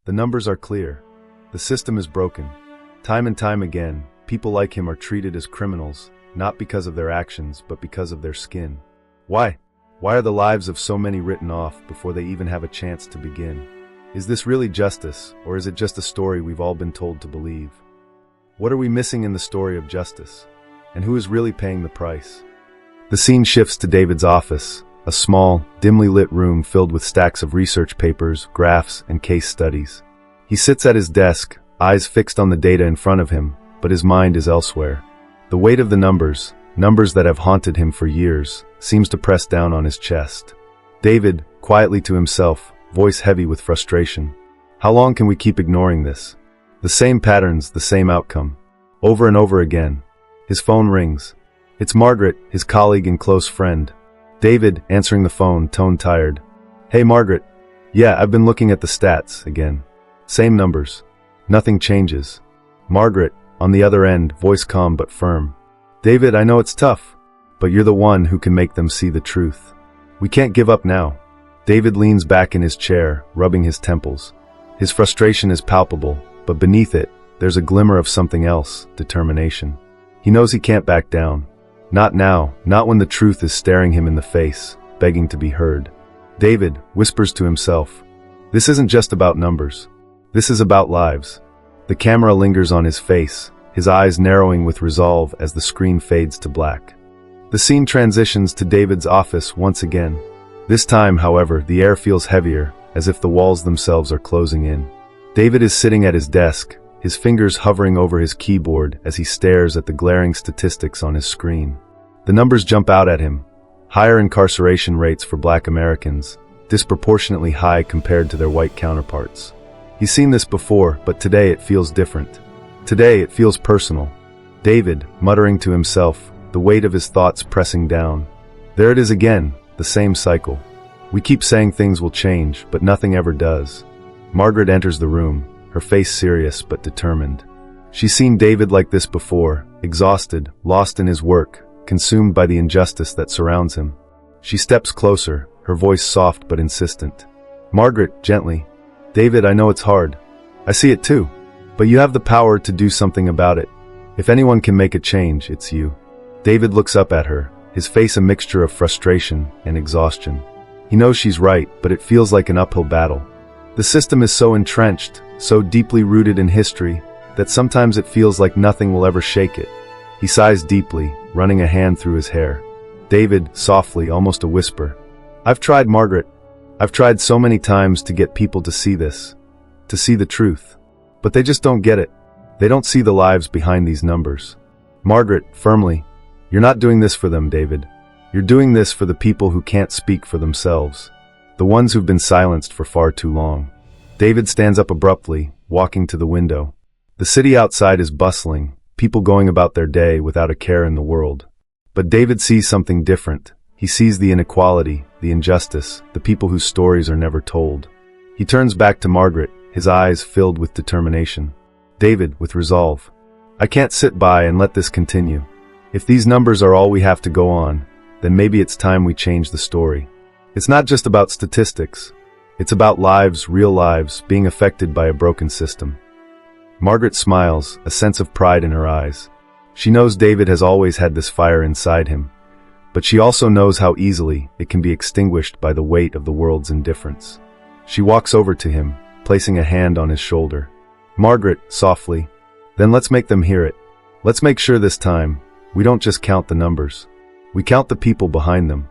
The numbers are clear. The system is broken. Time and time again, people like him are treated as criminals, not because of their actions, but because of their skin. Why? Why are the lives of so many written off before they even have a chance to begin? Is this really justice, or is it just a story we've all been told to believe? What are we missing in the story of justice? And who is really paying the price? The scene shifts to David's office, a small, dimly lit room filled with stacks of research papers, graphs, and case studies. He sits at his desk, eyes fixed on the data in front of him, but his mind is elsewhere. The weight of the numbers that have haunted him for years, seems to press down on his chest. David, quietly to himself, voice heavy with frustration. How long can we keep ignoring this? The same patterns, the same outcome. Over and over again. His phone rings. It's Margaret, his colleague and close friend. David, answering the phone, tone tired. Hey Margaret. Yeah, I've been looking at the stats again. Same numbers. Nothing changes. Margaret, on the other end, voice calm but firm. David, I know it's tough, but you're the one who can make them see the truth. We can't give up now. David leans back in his chair, rubbing his temples. His frustration is palpable, but beneath it, there's a glimmer of something else, determination. He knows he can't back down. Not now, not when the truth is staring him in the face, begging to be heard. David whispers to himself, this isn't just about numbers. This is about lives. The camera lingers on his face, his eyes narrowing with resolve as the screen fades to black. The scene transitions to David's office once again. This time, however, the air feels heavier, as if the walls themselves are closing in. David is sitting at his desk, his fingers hovering over his keyboard as he stares at the glaring statistics on his screen. The numbers jump out at him. Higher incarceration rates for Black Americans, disproportionately high compared to their white counterparts. He's seen this before, but today it feels different. Today it feels personal. David, muttering to himself, the weight of his thoughts pressing down. There it is again, the same cycle. We keep saying things will change, but nothing ever does. Margaret enters the room, her face serious but determined. She's seen David like this before, exhausted, lost in his work, consumed by the injustice that surrounds him. She steps closer, her voice soft but insistent. Margaret, gently. David, I know it's hard. I see it too. But you have the power to do something about it. If anyone can make a change, it's you. David looks up at her, his face a mixture of frustration and exhaustion. He knows she's right, but it feels like an uphill battle. The system is so entrenched, so deeply rooted in history, that sometimes it feels like nothing will ever shake it. He sighs deeply, running a hand through his hair. David, softly, almost a whisper. I've tried, Margaret. I've tried so many times to get people to see this, to see the truth. But they just don't get it. They don't see the lives behind these numbers. Margaret, firmly, you're not doing this for them, David. You're doing this for the people who can't speak for themselves. The ones who've been silenced for far too long. David stands up abruptly, walking to the window. The city outside is bustling, people going about their day without a care in the world. But David sees something different. He sees the inequality, the injustice, the people whose stories are never told. He turns back to Margaret, his eyes filled with determination. David, with resolve. I can't sit by and let this continue. If these numbers are all we have to go on, then maybe it's time we change the story. It's not just about statistics. It's about lives, real lives, being affected by a broken system. Margaret smiles, a sense of pride in her eyes. She knows David has always had this fire inside him, but she also knows how easily it can be extinguished by the weight of the world's indifference. She walks over to him, placing a hand on his shoulder. Margaret, softly, then let's make them hear it. Let's make sure this time, we don't just count the numbers. We count the people behind them.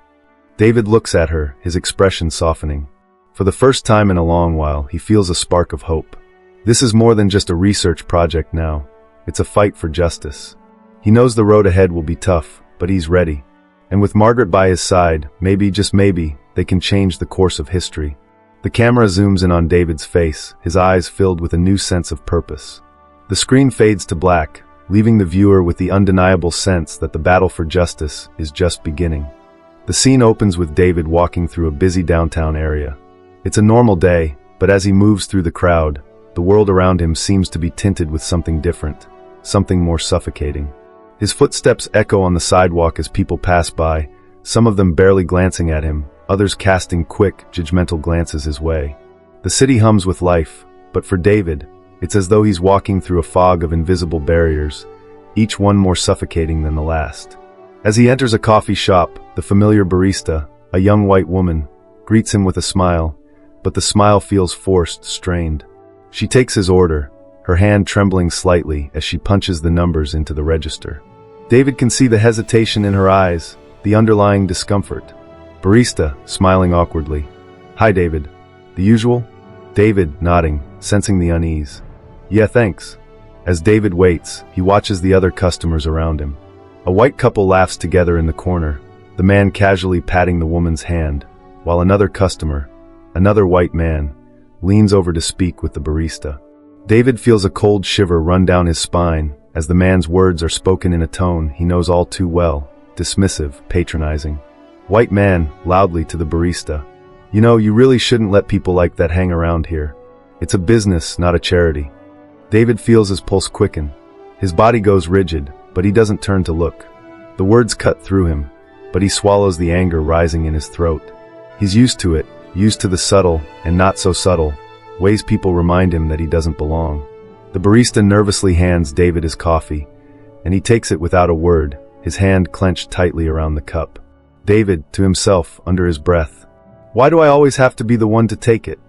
David looks at her, his expression softening. For the first time in a long while, he feels a spark of hope. This is more than just a research project now. It's a fight for justice. He knows the road ahead will be tough, but he's ready. And with Margaret by his side, maybe, just maybe, they can change the course of history. The camera zooms in on David's face, his eyes filled with a new sense of purpose. The screen fades to black, leaving the viewer with the undeniable sense that the battle for justice is just beginning. The scene opens with David walking through a busy downtown area. It's a normal day, but as he moves through the crowd, the world around him seems to be tinted with something different, something more suffocating. His footsteps echo on the sidewalk as people pass by, some of them barely glancing at him, others casting quick, judgmental glances his way. The city hums with life, But for David, it's as though he's walking through a fog of invisible barriers, each one more suffocating than the last. As he enters a coffee shop, the familiar barista, a young white woman, greets him with a smile, but the smile feels forced, strained. She takes his order, her hand trembling slightly as she punches the numbers into the register. David can see the hesitation in her eyes, the underlying discomfort. Barista, smiling awkwardly. "Hi, David. The usual?" David, nodding, sensing the unease. "Yeah, thanks." As David waits, he watches the other customers around him. A white couple laughs together in the corner, the man casually patting the woman's hand, while another customer, another white man, leans over to speak with the barista. David feels a cold shiver run down his spine as the man's words are spoken in a tone he knows all too well, dismissive, patronizing. White man, loudly to the barista. "You know, you really shouldn't let people like that hang around here. It's a business, not a charity." David feels his pulse quicken. His body goes rigid, but he doesn't turn to look. The words cut through him, but he swallows the anger rising in his throat. He's used to it, used to the subtle, and not so subtle, ways people remind him that he doesn't belong. The barista nervously hands David his coffee, and he takes it without a word, his hand clenched tightly around the cup. David, to himself, under his breath. "Why do I always have to be the one to take it?"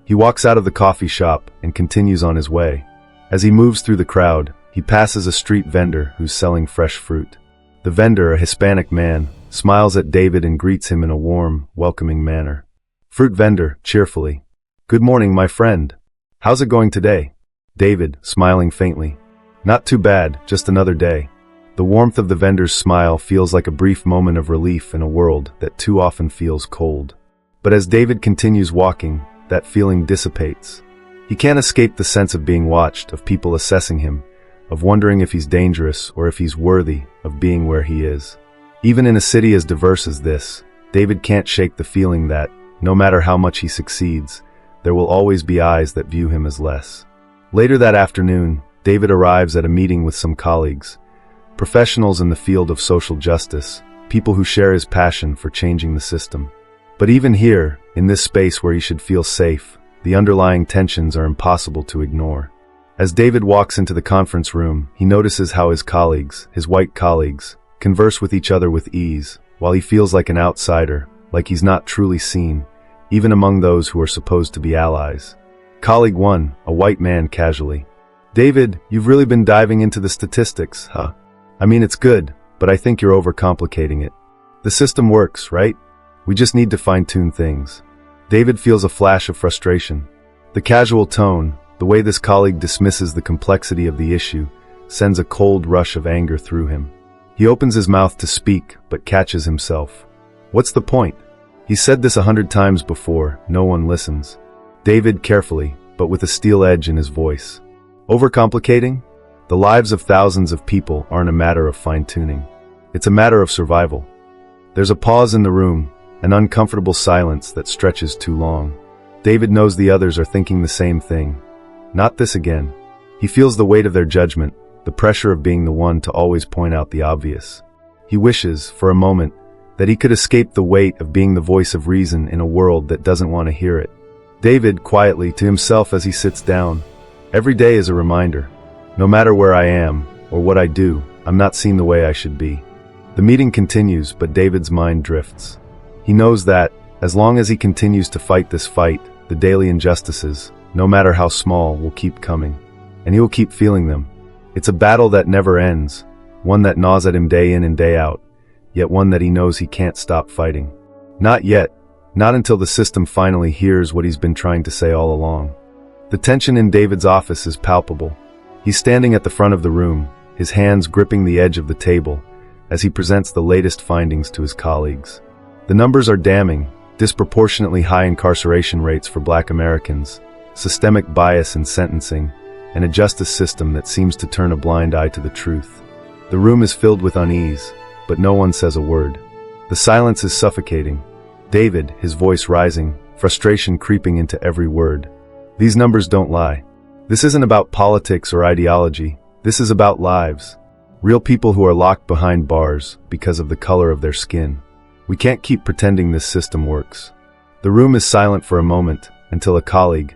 He walks out of the coffee shop and continues on his way. As he moves through the crowd, he passes a street vendor who's selling fresh fruit. The vendor, a Hispanic man, smiles at David and greets him in a warm, welcoming manner. Fruit vendor, cheerfully. "Good morning, my friend. How's it going today?" David, smiling faintly. "Not too bad, just another day." The warmth of the vendor's smile feels like a brief moment of relief in a world that too often feels cold. But as David continues walking, that feeling dissipates. He can't escape the sense of being watched, of people assessing him, of wondering if he's dangerous or if he's worthy of being where he is. Even in a city as diverse as this, David can't shake the feeling that, no matter how much he succeeds, there will always be eyes that view him as less. Later that afternoon, David arrives at a meeting with some colleagues, professionals in the field of social justice, people who share his passion for changing the system. But even here, in this space where he should feel safe, the underlying tensions are impossible to ignore. As David walks into the conference room, he notices how his colleagues, his white colleagues, converse with each other with ease, while he feels like an outsider, like he's not truly seen, even among those who are supposed to be allies. Colleague 1, a white man, casually. "David, you've really been diving into the statistics, huh? I mean, it's good, but I think you're overcomplicating it. The system works, right? We just need to fine-tune things." David feels a flash of frustration. The casual tone, the way this colleague dismisses the complexity of the issue, sends a cold rush of anger through him. He opens his mouth to speak, but catches himself. What's the point? He's said this 100 times before, no one listens. David carefully, but with a steel edge in his voice. Overcomplicating? The lives of thousands of people aren't a matter of fine-tuning. It's a matter of survival. There's a pause in the room, an uncomfortable silence that stretches too long. David knows the others are thinking the same thing. Not this again. He feels the weight of their judgment, the pressure of being the one to always point out the obvious. He wishes, for a moment, that he could escape the weight of being the voice of reason in a world that doesn't want to hear it. David, quietly, to himself as he sits down. Every day is a reminder. No matter where I am, or what I do, I'm not seen the way I should be. The meeting continues, but David's mind drifts. He knows that, as long as he continues to fight this fight, the daily injustices, no matter how small, will keep coming. And he will keep feeling them. It's a battle that never ends, one that gnaws at him day in and day out, yet one that he knows he can't stop fighting. Not yet, not until the system finally hears what he's been trying to say all along. The tension in David's office is palpable. He's standing at the front of the room, his hands gripping the edge of the table, as he presents the latest findings to his colleagues. The numbers are damning: disproportionately high incarceration rates for Black Americans, systemic bias in sentencing, and a justice system that seems to turn a blind eye to the truth. The room is filled with unease, but no one says a word. The silence is suffocating. David, his voice rising, frustration creeping into every word. These numbers don't lie. This isn't about politics or ideology. This is about lives. Real people who are locked behind bars because of the color of their skin. We can't keep pretending this system works. The room is silent for a moment until a colleague,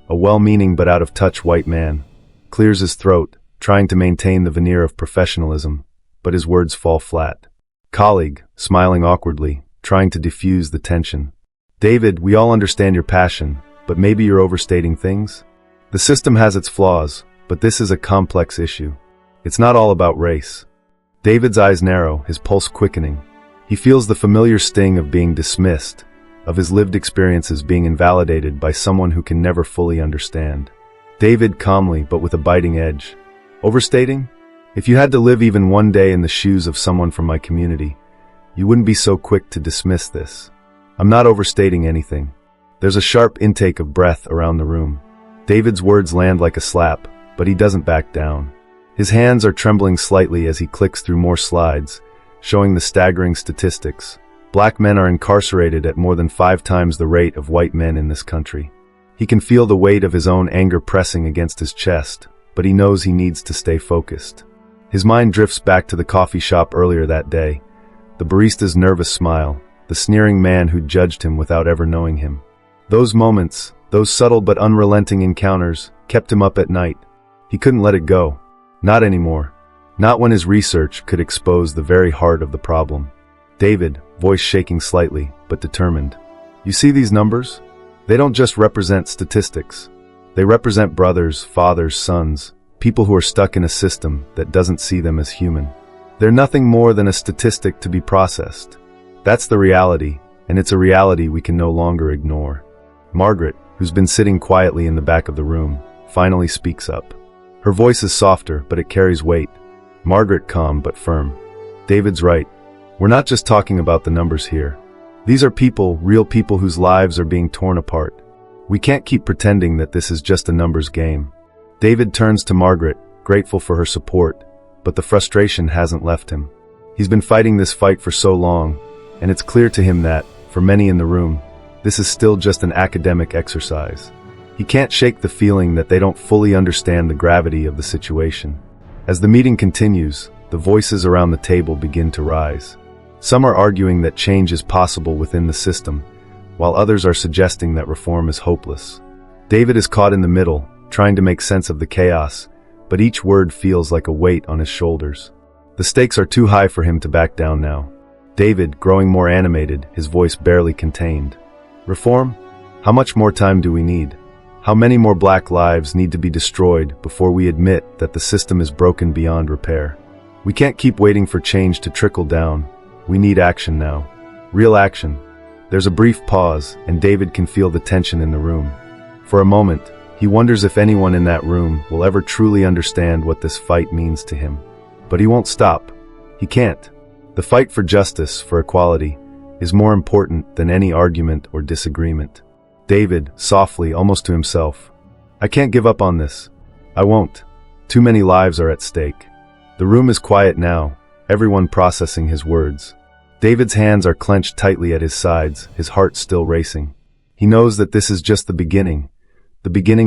a well-meaning but out-of-touch white man, clears his throat, trying to maintain the veneer of professionalism, but his words fall flat. Colleague, smiling awkwardly, trying to diffuse the tension. David, we all understand your passion, but maybe you're overstating things? The system has its flaws, but this is a complex issue. It's not all about race. David's eyes narrow, his pulse quickening. He feels the familiar sting of being dismissed, of his lived experiences being invalidated by someone who can never fully understand. David, calmly but with a biting edge. Overstating? If you had to live even one day in the shoes of someone from my community, you wouldn't be so quick to dismiss this. I'm not overstating anything. There's a sharp intake of breath around the room. David's words land like a slap, but he doesn't back down. His hands are trembling slightly as he clicks through more slides, showing the staggering statistics. Black men are incarcerated at more than 5 times the rate of white men in this country. He can feel the weight of his own anger pressing against his chest, but he knows he needs to stay focused. His mind drifts back to the coffee shop earlier that day, the barista's nervous smile, the sneering man who'd judged him without ever knowing him. Those moments, those subtle but unrelenting encounters, kept him up at night. He couldn't let it go. Not anymore. Not when his research could expose the very heart of the problem. David, voice shaking slightly, but determined. You see these numbers? They don't just represent statistics. They represent brothers, fathers, sons, people who are stuck in a system that doesn't see them as human. They're nothing more than a statistic to be processed. That's the reality, and it's a reality we can no longer ignore. Margaret, who's been sitting quietly in the back of the room, finally speaks up. Her voice is softer, but it carries weight. Margaret, calm but firm. David's right. We're not just talking about the numbers here. These are people, real people whose lives are being torn apart. We can't keep pretending that this is just a numbers game. David turns to Margaret, grateful for her support, but the frustration hasn't left him. He's been fighting this fight for so long, and it's clear to him that, for many in the room, this is still just an academic exercise. He can't shake the feeling that they don't fully understand the gravity of the situation. As the meeting continues, the voices around the table begin to rise. Some are arguing that change is possible within the system, while others are suggesting that reform is hopeless. David is caught in the middle, trying to make sense of the chaos, but each word feels like a weight on his shoulders. The stakes are too high for him to back down now. David, growing more animated, his voice barely contained. Reform? How much more time do we need? How many more black lives need to be destroyed before we admit that the system is broken beyond repair? We can't keep waiting for change to trickle down. We need action now. Real action. There's a brief pause, and David can feel the tension in the room. For a moment, he wonders if anyone in that room will ever truly understand what this fight means to him. But he won't stop. He can't. The fight for justice, for equality, is more important than any argument or disagreement. David, softly, almost to himself. I can't give up on this. I won't. Too many lives are at stake. The room is quiet now, everyone processing his words. David's hands are clenched tightly at his sides, his heart still racing. He knows that this is just the beginning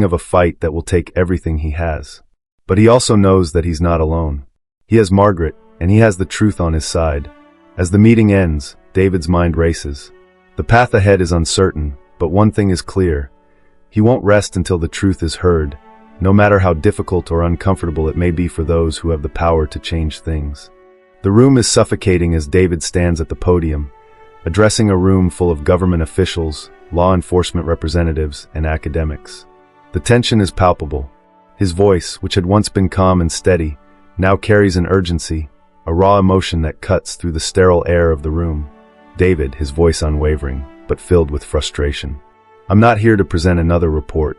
of a fight that will take everything he has. But he also knows that he's not alone. He has Margaret, and he has the truth on his side. As the meeting ends, David's mind races. The path ahead is uncertain, but one thing is clear. He won't rest until the truth is heard, no matter how difficult or uncomfortable it may be for those who have the power to change things. The room is suffocating as David stands at the podium, addressing a room full of government officials, law enforcement representatives, and academics. The tension is palpable. His voice, which had once been calm and steady, now carries an urgency, a raw emotion that cuts through the sterile air of the room. David, his voice unwavering, but filled with frustration. I'm not here to present another report.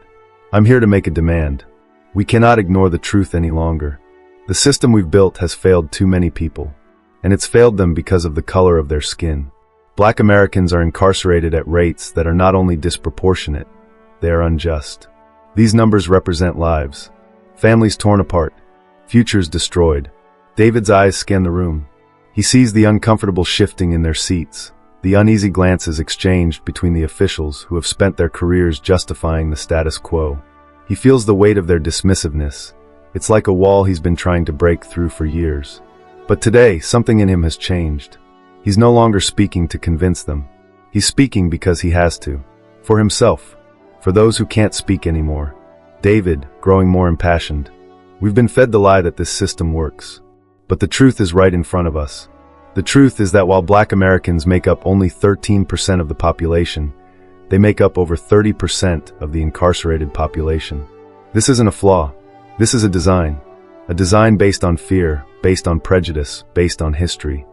I'm here to make a demand. We cannot ignore the truth any longer. The system we've built has failed too many people, and it's failed them because of the color of their skin. Black Americans are incarcerated at rates that are not only disproportionate, they are unjust. These numbers represent lives, families torn apart, futures destroyed. David's eyes scan the room. He sees the uncomfortable shifting in their seats, the uneasy glances exchanged between the officials who have spent their careers justifying the status quo. He feels the weight of their dismissiveness. It's like a wall he's been trying to break through for years. But today, something in him has changed. He's no longer speaking to convince them. He's speaking because he has to. For himself. For those who can't speak anymore. David, growing more impassioned. We've been fed the lie that this system works. But the truth is right in front of us. The truth is that while Black Americans make up only 13% of the population, they make up over 30% of the incarcerated population. This isn't a flaw. This is a design. A design based on fear, based on prejudice, based on history.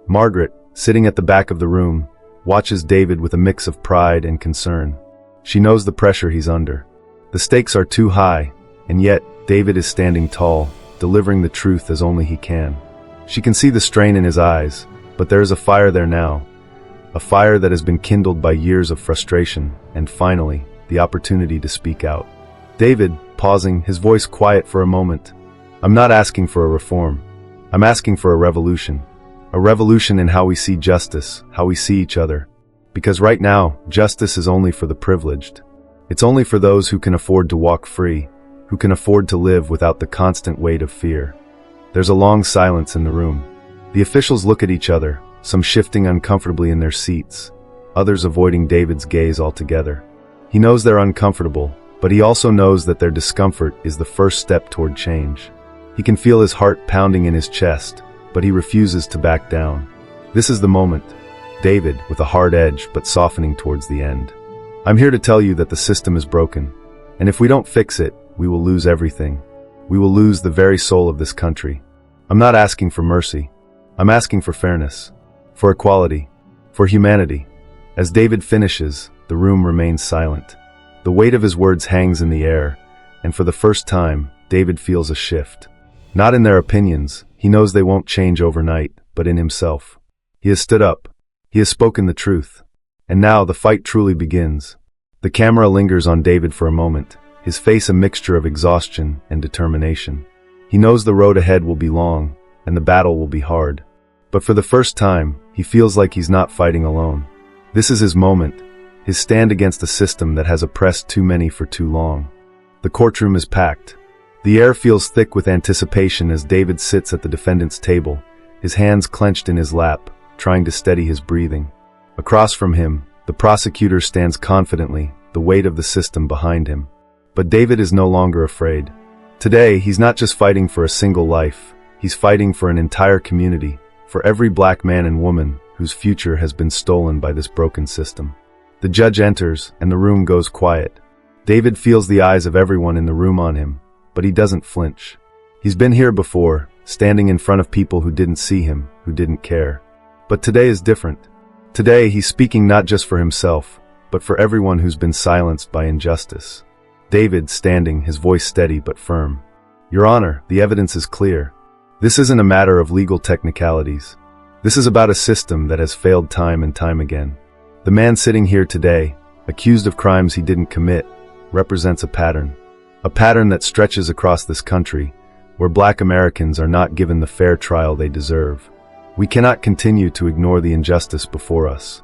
Margaret, sitting at the back of the room, watches David with a mix of pride and concern. She knows the pressure he's under. The stakes are too high, and yet David is standing tall, delivering the truth as only he can. She can see the strain in his eyes, but there is a fire there now. A fire that has been kindled by years of frustration, and finally, the opportunity to speak out. David, pausing, his voice quiet for a moment. I'm not asking for a reform. I'm asking for a revolution. A revolution in how we see justice, how we see each other. Because right now, justice is only for the privileged. It's only for those who can afford to walk free, who can afford to live without the constant weight of fear. There's a long silence in the room. The officials look at each other, some shifting uncomfortably in their seats, others avoiding David's gaze altogether. He knows they're uncomfortable, but he also knows that their discomfort is the first step toward change. He can feel his heart pounding in his chest, but he refuses to back down. This is the moment. David, with a hard edge but softening towards the end. I'm here to tell you that the system is broken, and if we don't fix it, we will lose everything. We will lose the very soul of this country. I'm not asking for mercy. I'm asking for fairness, for equality, for humanity. As David finishes, the room remains silent. The weight of his words hangs in the air, and for the first time, David feels a shift. Not in their opinions, he knows they won't change overnight, but in himself. He has stood up. He has spoken the truth. And now the fight truly begins. The camera lingers on David for a moment, his face a mixture of exhaustion and determination. He knows the road ahead will be long, and the battle will be hard. But for the first time, he feels like he's not fighting alone. This is his moment, his stand against a system that has oppressed too many for too long. The courtroom is packed. The air feels thick with anticipation as David sits at the defendant's table, his hands clenched in his lap, trying to steady his breathing. Across from him, the prosecutor stands confidently, the weight of the system behind him. But David is no longer afraid. Today, he's not just fighting for a single life, he's fighting for an entire community, for every Black man and woman whose future has been stolen by this broken system. The judge enters, and the room goes quiet. David feels the eyes of everyone in the room on him, but he doesn't flinch. He's been here before, standing in front of people who didn't see him, who didn't care. But today is different. Today, he's speaking not just for himself, but for everyone who's been silenced by injustice. David, standing, his voice steady but firm. Your Honor, the evidence is clear. This isn't a matter of legal technicalities. This is about a system that has failed time and time again. The man sitting here today, accused of crimes he didn't commit, represents a pattern that stretches across this country, where Black Americans are not given the fair trial they deserve. We cannot continue to ignore the injustice before us.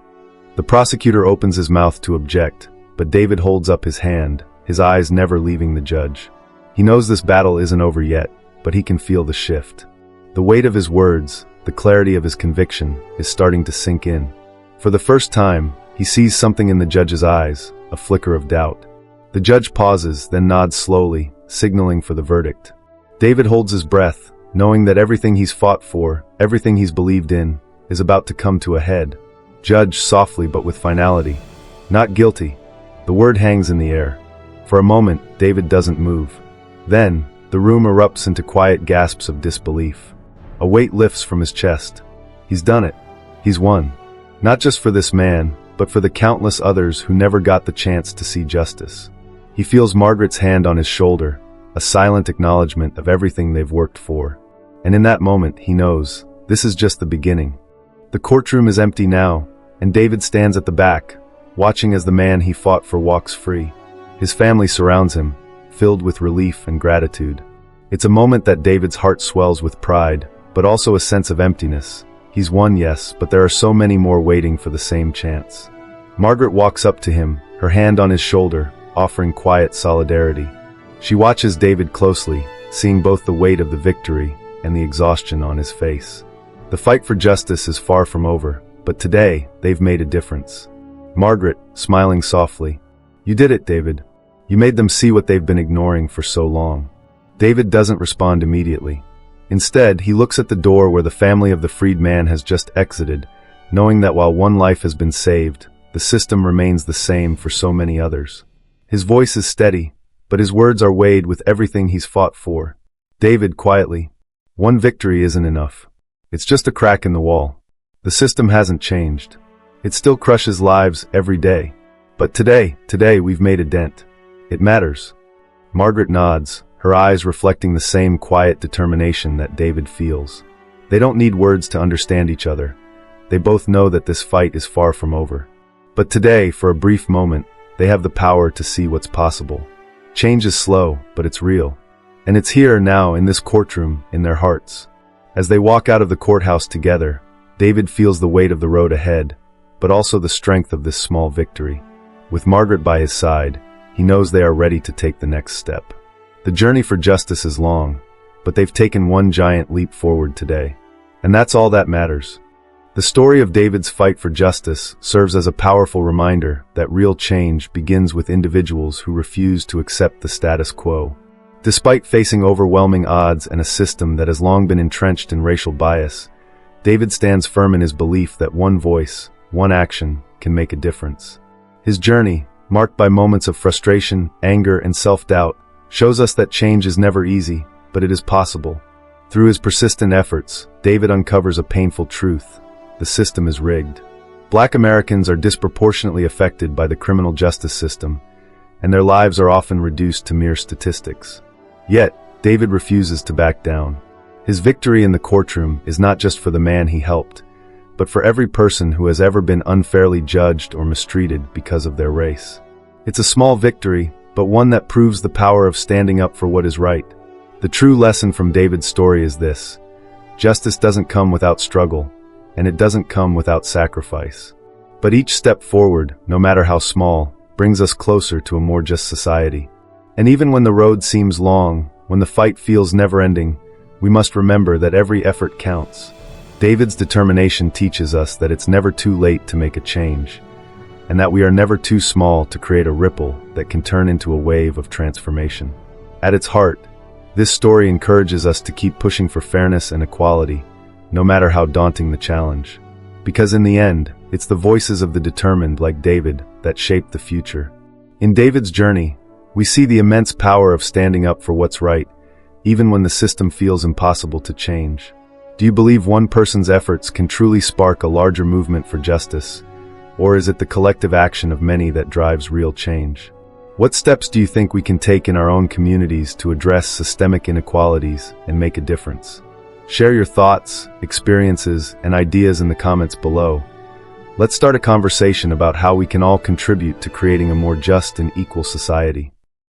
The prosecutor opens his mouth to object, but David holds up his hand, his eyes never leaving the judge. He knows this battle isn't over yet, but he can feel the shift. The weight of his words, the clarity of his conviction, is starting to sink in. For the first time, he sees something in the judge's eyes, a flicker of doubt. The judge pauses, then nods slowly, signaling for the verdict. David holds his breath, knowing that everything he's fought for, everything he's believed in, is about to come to a head. Judge, softly but with finality. Not guilty. The word hangs in the air. For a moment, David doesn't move. Then, the room erupts into quiet gasps of disbelief. A weight lifts from his chest. He's done it. He's won. Not just for this man, but for the countless others who never got the chance to see justice. He feels Margaret's hand on his shoulder, a silent acknowledgement of everything they've worked for. And in that moment, he knows, this is just the beginning. The courtroom is empty now, and David stands at the back, watching as the man he fought for walks free. His family surrounds him, filled with relief and gratitude. It's a moment that David's heart swells with pride, but also a sense of emptiness. He's won, yes, but there are so many more waiting for the same chance. Margaret walks up to him, her hand on his shoulder, offering quiet solidarity. She watches David closely, seeing both the weight of the victory and the exhaustion on his face. The fight for justice is far from over, but today, they've made a difference. Margaret, smiling softly, You did it, David. You made them see what they've been ignoring for so long. David doesn't respond immediately. Instead, he looks at the door where the family of the freed man has just exited, knowing that while one life has been saved, the system remains the same for so many others. His voice is steady, but his words are weighed with everything he's fought for. David, quietly, one victory isn't enough. It's just a crack in the wall. The system hasn't changed. It still crushes lives every day. But today we've made a dent. It matters. Margaret nods, her eyes reflecting the same quiet determination that David feels. They don't need words to understand each other. They both know that this fight is far from over. But today, for a brief moment, they have the power to see what's possible. Change is slow, but it's real. And it's here now in this courtroom, in their hearts. As they walk out of the courthouse together, David feels the weight of the road ahead, but also the strength of this small victory. With Margaret by his side, he knows they are ready to take the next step. The journey for justice is long, but they've taken one giant leap forward today. And that's all that matters. The story of David's fight for justice serves as a powerful reminder that real change begins with individuals who refuse to accept the status quo. Despite facing overwhelming odds and a system that has long been entrenched in racial bias, David stands firm in his belief that one voice, one action, can make a difference. His journey, marked by moments of frustration, anger, and self-doubt, shows us that change is never easy, but it is possible. Through his persistent efforts, David uncovers a painful truth. The system is rigged. Black Americans are disproportionately affected by the criminal justice system, and their lives are often reduced to mere statistics. Yet, David refuses to back down. His victory in the courtroom is not just for the man he helped, but for every person who has ever been unfairly judged or mistreated because of their race. It's a small victory, but one that proves the power of standing up for what is right. The true lesson from David's story is this: justice doesn't come without struggle, and it doesn't come without sacrifice. But each step forward, no matter how small, brings us closer to a more just society. And even when the road seems long, when the fight feels never-ending, we must remember that every effort counts. David's determination teaches us that it's never too late to make a change, and that we are never too small to create a ripple that can turn into a wave of transformation. At its heart, this story encourages us to keep pushing for fairness and equality, no matter how daunting the challenge. Because in the end, it's the voices of the determined like David that shape the future. In David's journey, we see the immense power of standing up for what's right, even when the system feels impossible to change. Do you believe one person's efforts can truly spark a larger movement for justice? Or is it the collective action of many that drives real change? What steps do you think we can take in our own communities to address systemic inequalities and make a difference? Share your thoughts, experiences, and ideas in the comments below. Let's start a conversation about how we can all contribute to creating a more just and equal society.